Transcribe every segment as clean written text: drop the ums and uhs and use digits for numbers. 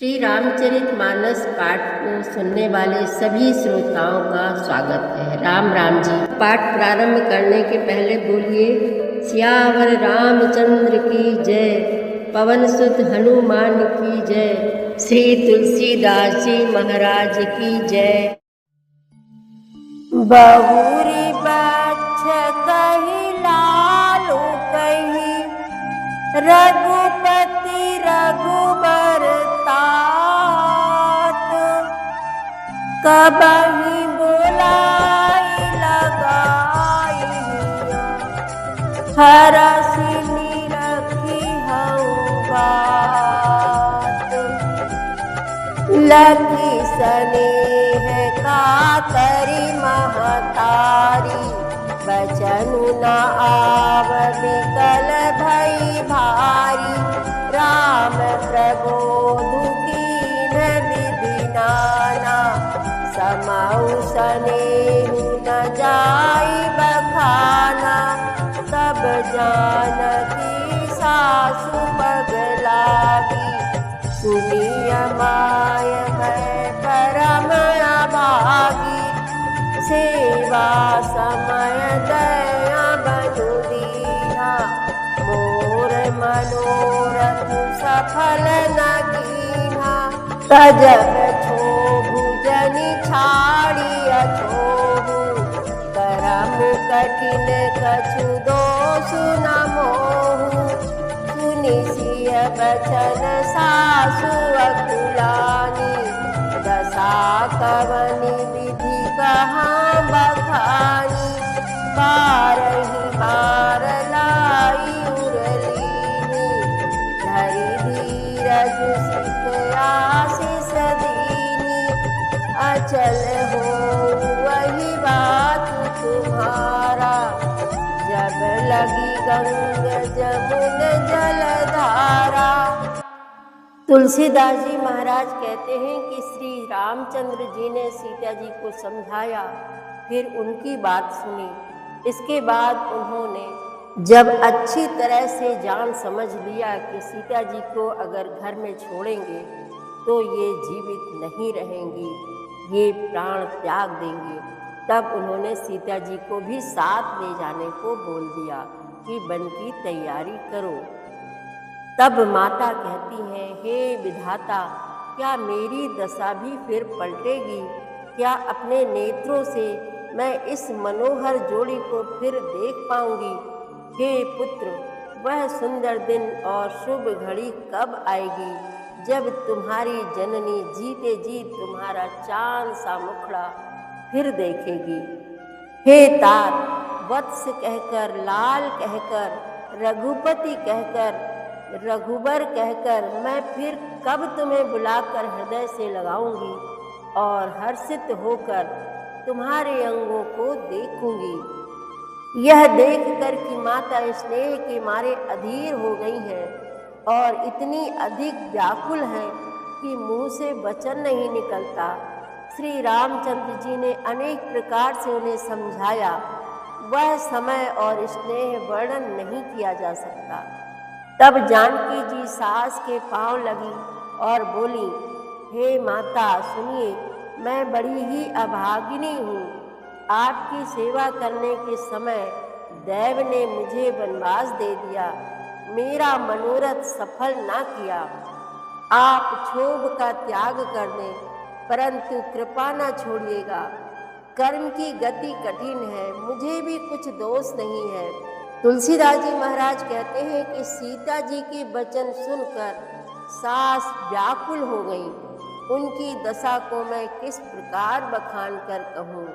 श्री रामचरितमानस पाठ को सुनने वाले सभी श्रोताओं का स्वागत है। राम राम जी। पाठ प्रारंभ करने के पहले बोलिए सियावर रामचंद्र की जय, पवन सुत हनुमान की जय, श्री तुलसीदास जी महाराज की जय। बहुरी बच्छ कही लालू कही, रघुपति रघुबर तात। कबहि बोलाई लगाई, हरषि निरखी हऊँ बात। लखी स्नेह कातरी महतारी, बचनु न आव विकल भई भारी। राम प्रबोधु कीन विधि नाना, समउ स्नेहु न जाई बखाना। तब जानकी सासु पगलागी, सुनिय माय मैं परम अभागी। सेवा समय दया बनु दीना, मोर मनोरथ सफल न कीन्हा। तजब छोभु जनि छाड़िय छोभु, करम कठिन कछु दोषु न मोहु। सुनि सिय बचन सासु अकुलानी, दशा कवनि विधि कहाँ बखानी। बारही बार लाई उरलीनी, धरि धीरज सिख आशीष दीनी। अचल होऊ वही बात तुम्हारा, जब लगी गंग जमुन जलधारा। तुलसीदास जी महाराज कहते हैं कि श्री रामचंद्र जी ने सीता जी को समझाया, फिर उनकी बात सुनी। इसके बाद उन्होंने जब अच्छी तरह से जान समझ लिया कि सीता जी को अगर घर में छोड़ेंगे तो ये जीवित नहीं रहेंगी, ये प्राण त्याग देंगे, तब उन्होंने सीता जी को भी साथ ले जाने को बोल दिया कि वन की तैयारी करो। तब माता कहती हैं, हे विधाता, क्या मेरी दशा भी फिर पलटेगी? क्या अपने नेत्रों से मैं इस मनोहर जोड़ी को फिर देख पाऊंगी? हे पुत्र, वह सुंदर दिन और शुभ घड़ी कब आएगी जब तुम्हारी जननी जीते जी तुम्हारा चांद सा मुखड़ा फिर देखेगी? हे तात, वत्स कहकर, लाल कहकर, रघुपति कहकर, रघुबर कहकर मैं फिर कब तुम्हें बुलाकर हृदय से लगाऊंगी और हर्षित होकर तुम्हारे अंगों को देखूंगी। यह देखकर कि माता स्नेह के मारे अधीर हो गई हैं और इतनी अधिक व्याकुल हैं कि मुंह से वचन नहीं निकलता। श्री रामचंद्र जी ने अनेक प्रकार से उन्हें समझाया, वह समय और स्नेह वर्णन नहीं किया जा सकता। तब जानकी जी सास के पांव लगी और बोली, हे माता सुनिए, मैं बड़ी ही अभागिनी हूँ। आपकी सेवा करने के समय दैव ने मुझे वनवास दे दिया, मेरा मनोरथ सफल ना किया। आप क्षोभ का त्याग कर दें, परंतु कृपा न छोड़िएगा। कर्म की गति कठिन है, मुझे भी कुछ दोष नहीं है। तुलसीदास जी महाराज कहते हैं कि सीता जी के वचन सुनकर सास व्याकुल हो गई। उनकी दशा को मैं किस प्रकार बखान कर कहूँ।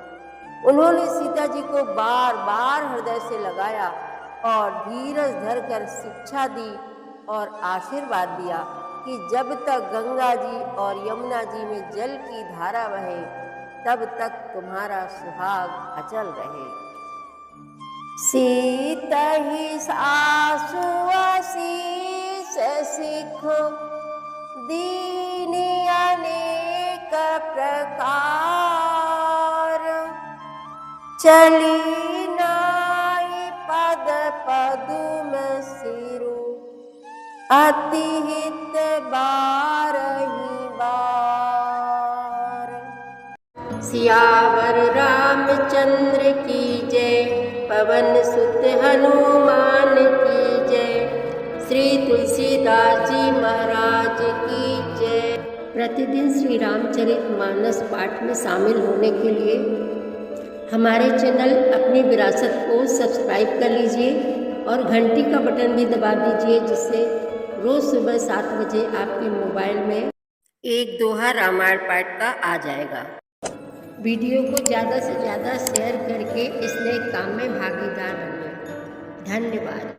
उन्होंने सीता जी को बार बार हृदय से लगाया और धीरज धरकर शिक्षा दी और आशीर्वाद दिया कि जब तक गंगा जी और यमुना जी में जल की धारा बहे, तब तक तुम्हारा सुहाग अचल रहे। सीतहि सासु आशीष सिख, दीनी अनेक प्रकार। चली नाई पद पदुम सिरु, अति हित बारही बार। सियावर रामचंद्र की जय, पवन सुत हनुमान की जय, श्री तुलसीदास जी महाराज की जय। प्रतिदिन श्री रामचरितमानस पाठ में शामिल होने के लिए हमारे चैनल अपनी विरासत को सब्सक्राइब कर लीजिए और घंटी का बटन भी दबा दीजिए, जिससे रोज़ सुबह 7 बजे आपके मोबाइल में एक दोहा रामायण पाठ का आ जाएगा। वीडियो को ज़्यादा से ज़्यादा शेयर करके इस नए काम में भागीदार बनिए। धन्यवाद।